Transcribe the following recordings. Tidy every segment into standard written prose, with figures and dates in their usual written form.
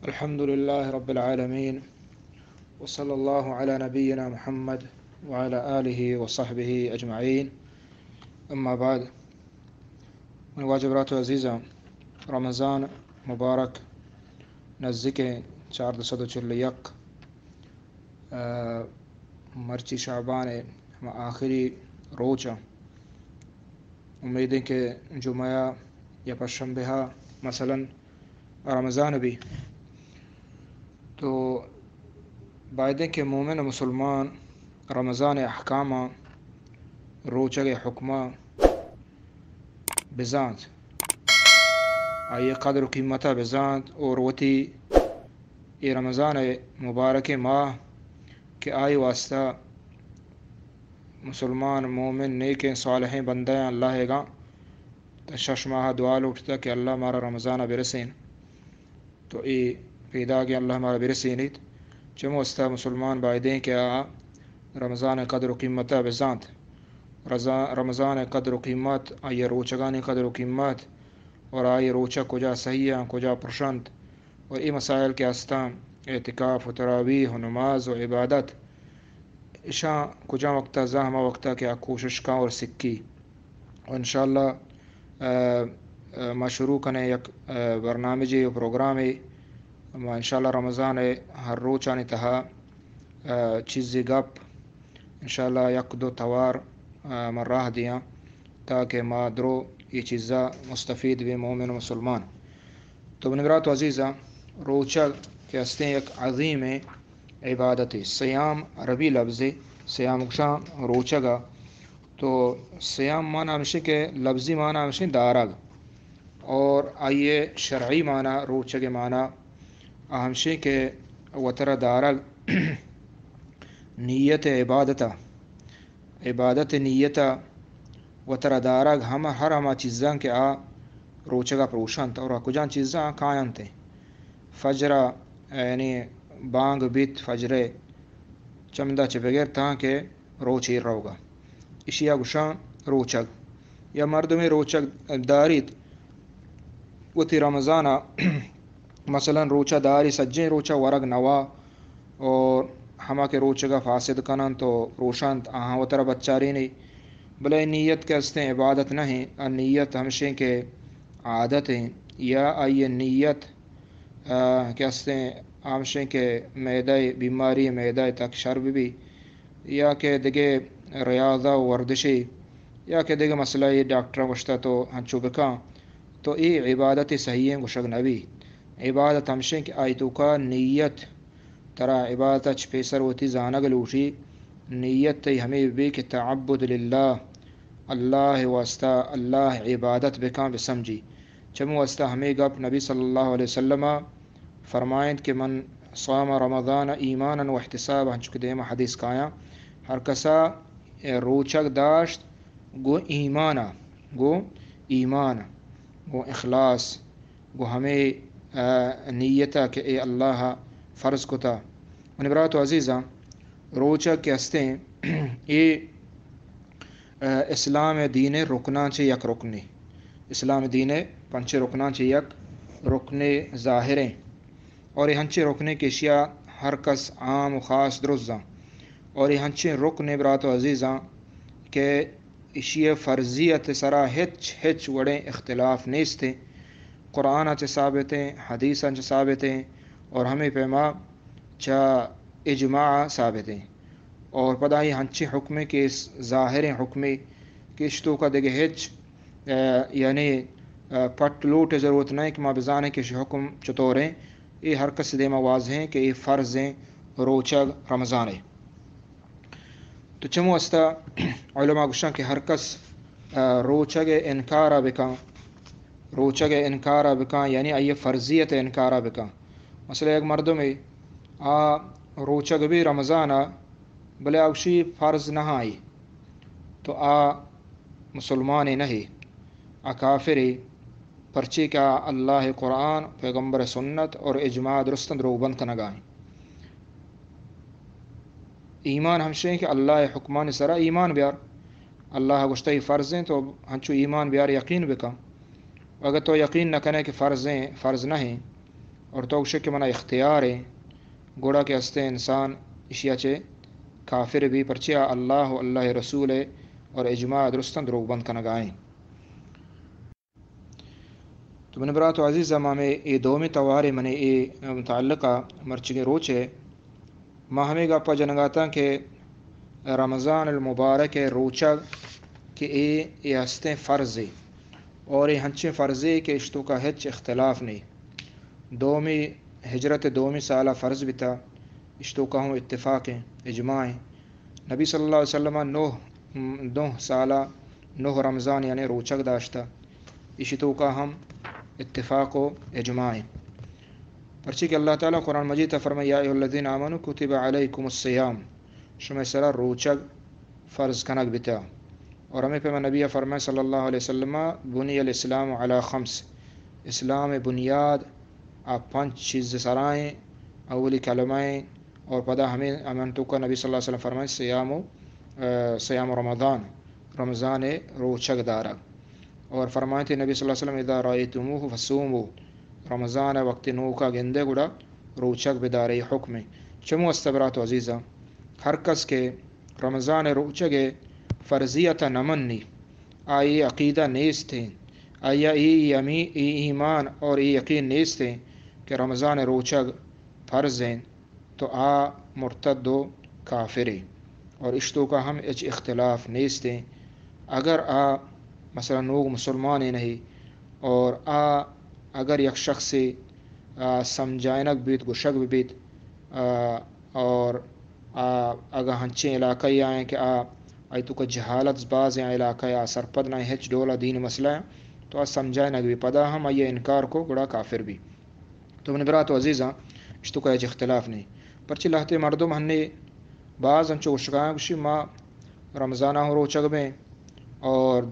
الحمد لله رب العالمين وصلى الله على نبينا محمد وعلى آله وصحبه أجمعين. أما بعد، من واجبات عزيزة رمضان مبارك نزدیک 441 مرچی شعبان ہم آخری روز امید ہے کہ جمعہ یا پشنبہ مثلا رمضان بھی تو بعد کہ مومن و مسلمان رمضان احکام روچگ حکمہ بذات آئی قدر و قیمت بذات اور وتی یہ رمضان مبارک ماہ کہ آئی واسطہ مسلمان مومن نیک صالح بندے اللہ گا تو شش ماہ دعا اٹھتا کہ اللہ ہمارا رمضان برسین تو یہ پیدا کہ اللہ ہمارا برسینیت چموستا مسلمان بائدیں کہ رمضان قدر و قیمت بذات رمضان قدر و قیمت آئی روچگان قدر و قیمت اور آئی روچہ کجا صحیح کجا پرشنت اور یہ مسائل کے استام اعتکاف و تراویح و نماز و عبادت اشاں کجا وقتہ زہمہ وقتہ کیا کوشش کا اور سکی اور انشاءاللہ مشروع کنے یک برنامجی و پروگرامی انشاءاللہ رمضان ہر روچانی تہا چیزی گپ انشاءاللہ یک دو توار من راہ دیا تاکہ ما درو یہ چیزا مستفید بھی مومن و مسلمان. تو بنگرات و عزیزہ روچہ کے ہستے ایک عظیم عبادت سیام عربی لفظ سیام گشان روچگا تو سیام معنی ہمشہ کے لفظی معنی ہمشہ دارگ اور آئیے شرعی معنی روچگ معنی ہمشہ کے وطر دارگ نیت عبادت نیتا وطر دارگ ہم ہر ہما چیزاں کے روچگا پروشانت اور کجان چیزاں کائنتے فجرہ یعنی بانگ بیت فجرے چمدہ چھ بغیر تاں کہ روچی روگا اشیا گشان روچگ یا مردمی روچگ داریت وتی رمضانہ مثلا روچہ داری سجیں روچہ ورگ نوا اور ہما کے روچگا فاسد کنن تو روشانت آہاں وطر بچاری نہیں بلے نیت کے ہستے عبادت نہیں نیت ہمشہ کے عادت ہیں یا آئیے نیت کے ہستے ہمشہ کے معدہ بیماری معدہ تک شرب بھی یا کہ دیگے ریاضہ ورزشی یا کہ دیگے مسئلہ یہ ڈاکٹر گشتہ تو ہنچو بکا تو یہ عبادت صحیح ہیں گشگ نبی عبادت ہمشہ کہ آیتو کا نیت ترا عبادت پیسر ہوتی زانگ لوٹی نیت تی ہمیں بھی کہ تعبد للہ اللہ واسطہ اللہ عبادت بکاں بسمجھی چمو واسطہ ہمیں گپ نبی صلی اللہ علیہ وسلم فرمائیں کہ من صام رمضان ایمانا و احتسابا چکہ دیما حدیث کایا ہر کسا روچک داشت گو ایمان گو اخلاص گو ہمیں نیتا کہ اے اللہ فرض کتا منبرات و عزیزہ روچک کے ہستے یہ اسلام دین رکنان چھ یک رکنے اسلام دین پنچ رکنان چھ یک رکنے ظاہریں اور یہ ہنچے رکنے کے اشیاء ہر کس عام و خاص درزاں اور یہ ہنچے رکنے برات و عزیزاں کہ اشیاء فرضیت سرا ہچ وڑے اختلاف نیستے قرآن چھ ثابت ہیں حدیث چھ ثابت ہیں اور ہمیں پیما چا اجماع ثابت ہیں اور پدائی ہنچے حکمے کے ظاہر حکمے کشتوں کا دیگے ہچ یعنی پٹ لوٹ ضرورت نہیں کہ ما بزانے کے حکم چطوریں یہ ہر کس دیما واضح ہیں کہ یہ فرض ہیں روچگ رمضان ہے. تو چمو استا علماء گشاں کہ ہر کس روچگ انکارہ بکاں یعنی آئیے فرضیت انکارہ بکاں مثلا ایک مردم ہے روچگ بھی رمضانہ بلے اوشی فرض نہ آئی تو مسلمان نہیں کافری پرچی کا اللہ قرآن پیغمبر سنت اور اجماع درستند رو بند کنگائیں ایمان ہمشہ کہ اللہ حکمان سرا ایمان بیار اللہ گشتہ فرضیں تو ہنچو ایمان بیار یقین بکا اگر تو یقین نہ کرے کہ فرض نہیں اور توگش کہ منع اختیار ہے گوڑا کے ہستے انسان اشیا چے کافر بھی پرچیا اللہ اللہ رسول اور اجماع درستن دروغ بند کا نگائیں. تو من برات و عزیز ماں میں یہ دومی توارے منے یہ متعلقہ مرچگے روچے ماں ہمیں گپا جنگاتا کہ رمضان المبارک روچہ کہ یہ ہستے فرض ہے اور یہ ہنچے فرض ہے کہ اشتو کا ہچ اختلاف نہیں. دومی ہجرت دومی سالہ فرض بھی تھا اشتو کا ہوں اتفاق ہیں اجماع ہیں. نبی صلی اللہ علیہ وسلم 9 سالہ 9 رمضان یعنی روچک داشتا اشتو کا ہم اتفاق و اجماع ہیں. پرچی کہ اللہ تعالیٰ قرآن مجید فرمایا یا ایھا الذین آمنوا کتب علیکم الصیام شمع سرا روچک فرض کنک بتا. اور ہمیں پہ نبی فرمائے صلی اللہ علیہ وسلم بنی الاسلام علی 5 اسلام بنیاد آپ 5 چیز سرائیں اولی کلمائیں اور پدا ہمیں امن تو کا نبی صلی اللہ علیہ وسلم فرمائے سیام رمضان رمضان روچک دارا. اور فرمائے تھے نبی صلی اللہ علیہ وسلم اذا رأیتموہ فصوموا رمضان وقت نو کا گندے گڑا روچک بدارے حکم چمو استبرات و عزیزہ ہر کس کے رمضان روچک فرضیت نمنی آئی عقیدہ نیست ہیں آیا ایمان اور یقین نیست ہیں کہ رمضان روچک فرض ہیں تو آ مرتد و کافر اور اشتو کا ہم اچ اختلاف نیست ہیں. اگر آ مثلا نوگ مسلمان نہیں اور اگر یک شخص سمجھائنک بیت گشک بیت اور اگر ہنچے علاقہ آئیں کہ آئی تو کا جہالت باز ہیں علاقہ سرپد نہ ہچ ڈولا دین مسئلہ تو سمجھائے نہ بھی پدا ہم یہ انکار کو گڑا کافر بھی. تو من برات و عزیزاں اشتو کا اختلاف نہیں پرچی لہتے مردم ہننے بعض ہنچو شکایاں کشی ماں رمضانہ ہو روچک میں اور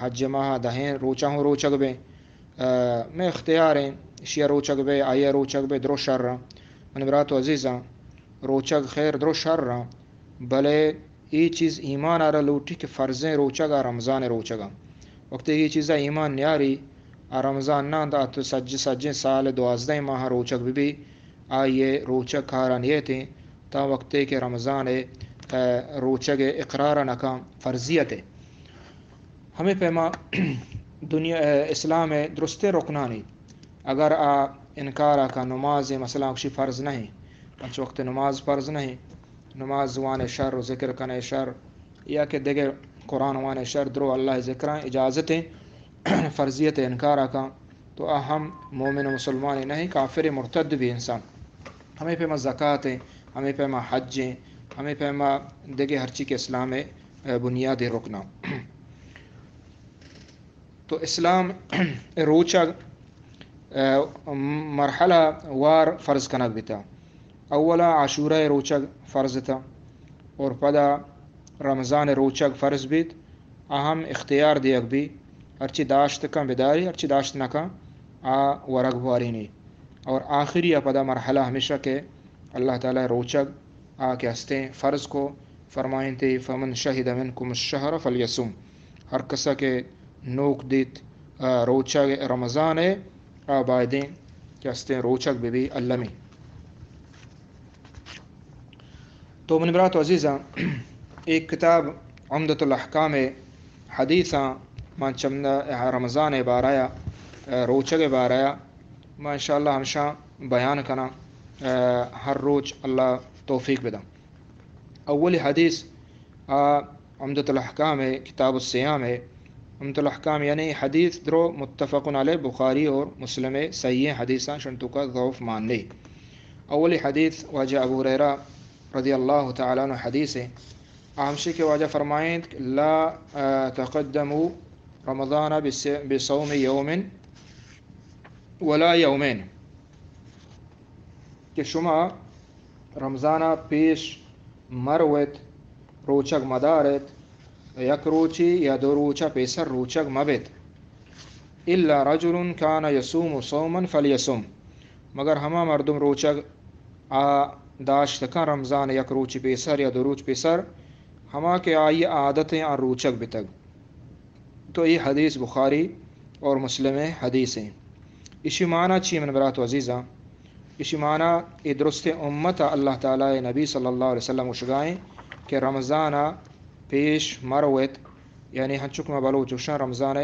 حج ماہ دہیں روچہ ہوں روچک میں میں اختیار ہیں شیعہ روچک بے آیا روچک بے درو شر رہا. من برات و عزیزاں روچک خیر درو شر رہا بلے یہ چیز ایمان آ رہا لوٹی کہ فرضیں روچگا رمضان روچگا وقت یہ چیزیں ایمان نیاری رمضان نہ دا تو سجے سال 12 ماہ روچک بھی آئیے روچک کھارا یہ تھے تا وقت کہ رمضان روچک اقرار نکام فرضیت ہے. ہمیں پیما دنیا اسلام درست رکنانی اگر انکار کا نماز مثلا کشی فرض نہیں پنچ وقت نماز فرض نہیں نماز وان شر و ذکر کن شر یا کہ دیگر قرآن وان شر درو اللہ ذکریں اجازتیں فرضیت انکار کا تو ہم مومن و مسلمان نہیں کافر مرتد بھی انسان. ہمیں پیما زکوٰۃ ہیں ہمیں پیما حج ہیں ہمیں پیما دیگر ہر چیز کے اسلام بنیاد رکنا. تو اسلام روچک مرحلہ وار فرض کنک بتا. اولا عاشورہ روچک فرض تھا اور پدا رمضان روچک فرض بیت اہم اختیار دیگ بھی ہرچی داشت کا بیداری ہرچی داشت نہ کا ورگ بواری نہیں. اور آخری پدا مرحلہ ہمیشہ کہ اللہ تعالیٰ روچک کے ہستے فرض کو فرمائیں تھے فمن شہد منکم الشہر فلیصم ہر کسا کے نوک دیت روچک رمضان آبادیں کے ہستے روچک بھی اللہ میں. تو من برات و عزیزاں ایک کتاب عمدۃ الاحکام حدیثاں ماں چمدہ رمضان بارایا روچک بارایا ماں انشاءاللہ ہمشہ بیان کنا ہر روز اللہ توفیق بدا. اولی حدیث عمدۃ الاحکام کتاب الصیام ہے. عمدۃ الاحکام یعنی حدیث درو متفق علیہ بخاری اور مسلم صحیح حدیثاں شنتو کا ضعف مان لے. اولی حدیث واجہ ابو ہریرہ رضی اللہ تعالیٰ عنہ حدیث ہے آمشی کے واجہ فرمائیں لا تقدموا رمضان بصوم یوم ولا یومین کہ شما رمضانہ پیش مروت روچک مدارت یک روچی یا دو روچہ پیسر روچک مبت الا رجل کان یصوم صوما فلیصم مگر ہما مردم روچک داشت کا رمضان یک روچ پیسر یا دو روچ پیسر ہما کے آئی عادتیں روچک بتگ. تو یہ حدیث بخاری اور مسلم حدیث ہیں. اشی معنی چی من برات عزیزہ، اشی معنی ای درست امت اللہ تعالی نبی صلی اللہ علیہ وسلم وشگائیں کہ رمضانہ پیش مروت، یعنی ہنچک میں بلوچ وشن رمضان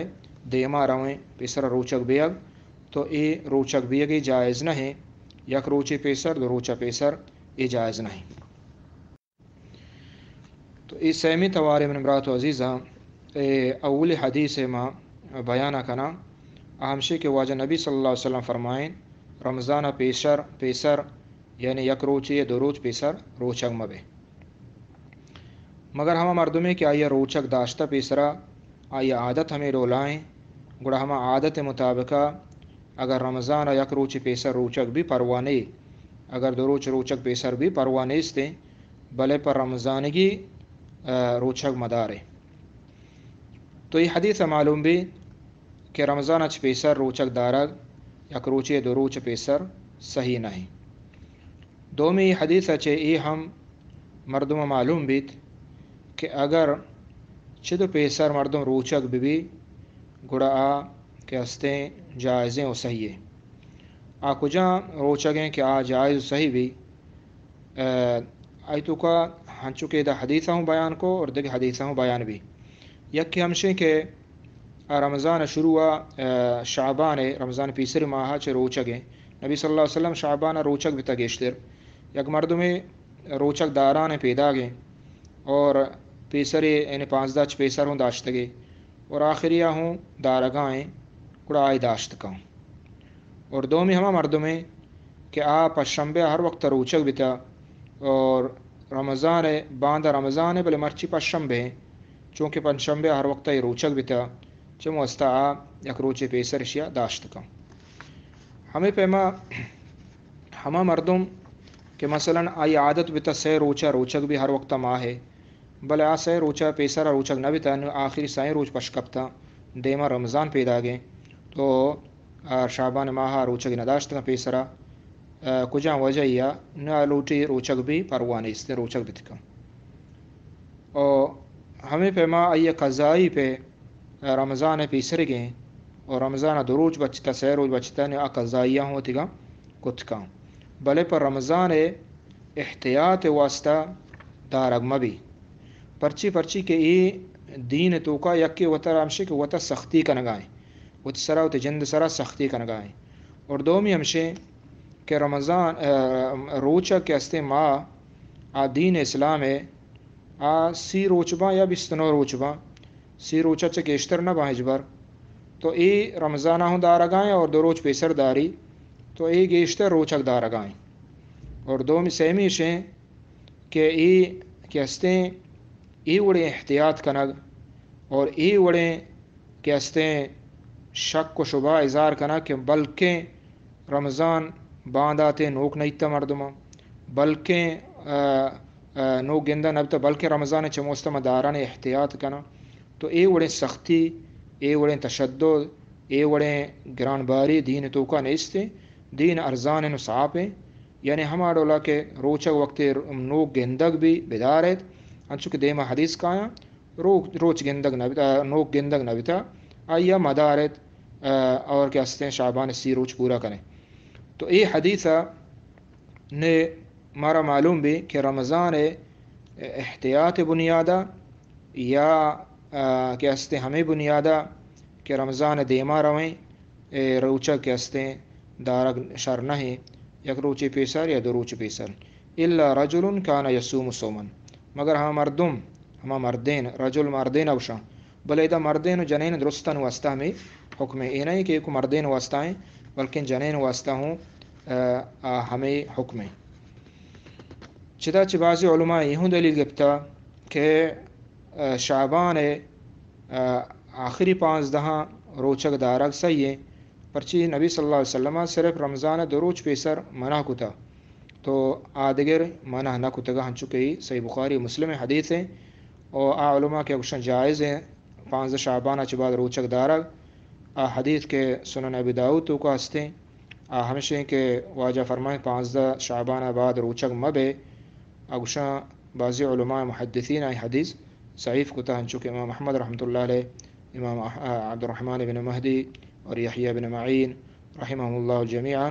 دیما رویں پیسر روچک بیگ، تو ای روچک بیگی جائز نہیں، یک روچی پیسر دو روچا پیسر ای جائز نہیں۔ تو ای سیمی تواری من برات عزیزہ اولی حدیث ما بیانہ کنا اہمشی کے واجہ نبی صلی اللہ علیہ وسلم فرمائیں رمضان پیسر یعنی یک روچی دو روچ پیسر روچک مبے، مگر ہما مردمیں کہ آیا روچک داشتہ پیسرا آیا عادت ہمیں رولائیں گڑا ہما عادت مطابقہ اگر رمضان یک روچ پیسر روچک بھی پروانے، اگر دو روچک پیسر بھی پروانے استے بلے پر رمضانگی روچک مدارے۔ تو یہ حدیث معلوم بھی کہ رمضان اچ پیسر روچک دارگ یک روچے دو روچ پیسر صحیح نہیں۔ دومی یہ حدیث اچھے ای ہم مردم معلوم بیت کہ اگر چدو پیسر مردم روچک بھی گڑا کہ ہستیں جائزیں و صحیح ہے، کجا روچگیں کہ جائز و صحیح بھی تو کا ہنچو کہ دا حدیثہ ہوں بیان کو اور دیکھ حدیثہ ہوں بیان بھی یک کہ ہمشیں کہ رمضان شروع شعبان رمضان پیسر ماہا چے روچگیں نبی صلی اللہ علیہ وسلم شعبان روچک بھی تگیشتر یک مردمیں روچک داران پیدا گئیں اور پیسر یعنی 15 پیسر ہوں داشتگے اور آخریہ ہوں دارگائیں کڑا آئی داشت کا، اور دومی ہما مردمیں کہ پشنبے ہر وقت روچک بھی تا اور رمضان باندہ رمضان بلے مرچی پشنبے چونکہ پنشنبے ہر وقت روچک بھی تا چمو استا یک روچے پیسر شیا داشت کا۔ ہمیں پیما ہما مردم کہ مثلا آئی عادت بھی تا سے روچک بھی ہر وقت ماہ ہے بلے سے روچا پیسر روچک نہ بھی تا آخری سائیں روچ پشکپتا دیما رمضان پیدا گئے تو شعبان ماہا روچک نہ داشت کا پیسرا کجا وجہ یا نہ لوٹی روچک بھی پروانے اس نے روچک بھی تکا، اور ہمیں پیما آئی قضائی پہ رمضان پیسر گئے اور رمضان دو روچ بچتا سے روچ بچتا نے قضائیہ ہوتی گا کت کا، بلے پر رمضان احتیاط واسطہ دارگ مبی پرچی کہ ای دین تو کا یکی وطا رامشے کہ وطا سختی کا نگائیں وط سرا وط جند سرا سختی کا نگائیں، اور دومی ہمشے کہ رمضان روچا کے استے ماں دین اسلام ہے سی روچبا یا بستنو روچبا سی روچا چا گیشتر نہ باہجبر تو ای رمضانہ ہوں دارگائیں اور دو روچ پیسر داری تو ای گیشتر روچک دارگائیں، اور دومی سیمی شیں کہ ای کہ ہستیں ای وڑے احتیاط کنگ اور ای وڑے کہ ہستیں شک و شبہ اظہار کنا کہ بلکہ رمضان بانداتے نوک نیتا مردمہ بلکہ نوک گندہ نبتا بلکہ رمضان چموستا مداران احتیاط کنا، تو اے وڑے سختی اے وڑے تشدد اے وڑے گران باری دین تو کا نیستے دین ارزان نصابیں، یعنی ہما ڈولا کہ روچک وقت نوک گندگ بھی بدارت انچو کہ دیما حدیث کایا روچ گندگ نبتا نوک گندگ نبتا آیا مدارت اور کہ ہستے شعبان سی روچ پورا کریں۔ تو یہ حدیثہ نے مارا معلوم بھی کہ رمضان احتیاط بنیادہ یا کہ ہستے ہمیں بنیادہ کہ رمضان دیما رویں روچہ کہ ہستے دارگ شر نہیں یک روچی پیسر یا دو روچ پیسر الا رجل کان یصوم صوما، مگر ہما مردین رجل مردین اوشا بلے دا مردین و جنین درستان واسطہ میں حکم اے نہیں کہ ایک مردین واسطہ ہیں بلکہ جنین واسطہ ہوں ہمیں حکم ہے۔ چدا بعضی علماء یہوں دلیل گفتا کہ شعبان آخری 15 روچک دارگ صحیح ہے پرچی نبی صلی اللہ علیہ وسلم صرف رمضان دو روچ پیسر منع کتا تو آدگر منع نہ کتگا ہن چکے صحیح بخاری مسلم حدیث ہیں، اور علماء کے اکشن جائز ہیں 15 شعبان چ بعد روچک دارگ حدیث کے سنن ابی داؤد تو کا ہستے ہمیشہ کے واجہ فرمائیں 15 شعبان بعد روچک مبے اگشاں بعضی علماء محدثین آئی حدیث ضعیف کتا ہن چکے امام احمد رحمۃ اللہ علیہ، امام عبد الرحمن بن مہدی اور یحییٰ بن معین رحمهم الله جميعا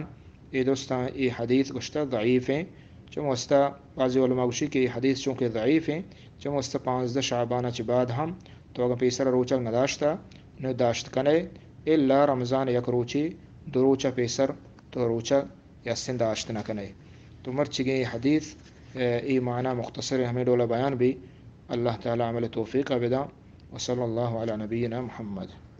ای دوستان ای حدیث گشتہ ضعیف ہیں چم وسطہ بعض علماء گوشی کہ حدیث چونکہ ضعیف ہیں چم وسطہ 15 شعبانہ چ بعد ہم تو اگر پیسر روچک نداشتہ نداشت کنے الا رمضان یک روچی دو روچہ پیسر تو روچہ یا سنداشت نہ کنے تو مرچگے یہ حدیث ای معنی مختصر ہمیں ڈولا بیان بھی اللہ تعالی عمل توفیق بدا وصلی اللہ علی نبینا محمد.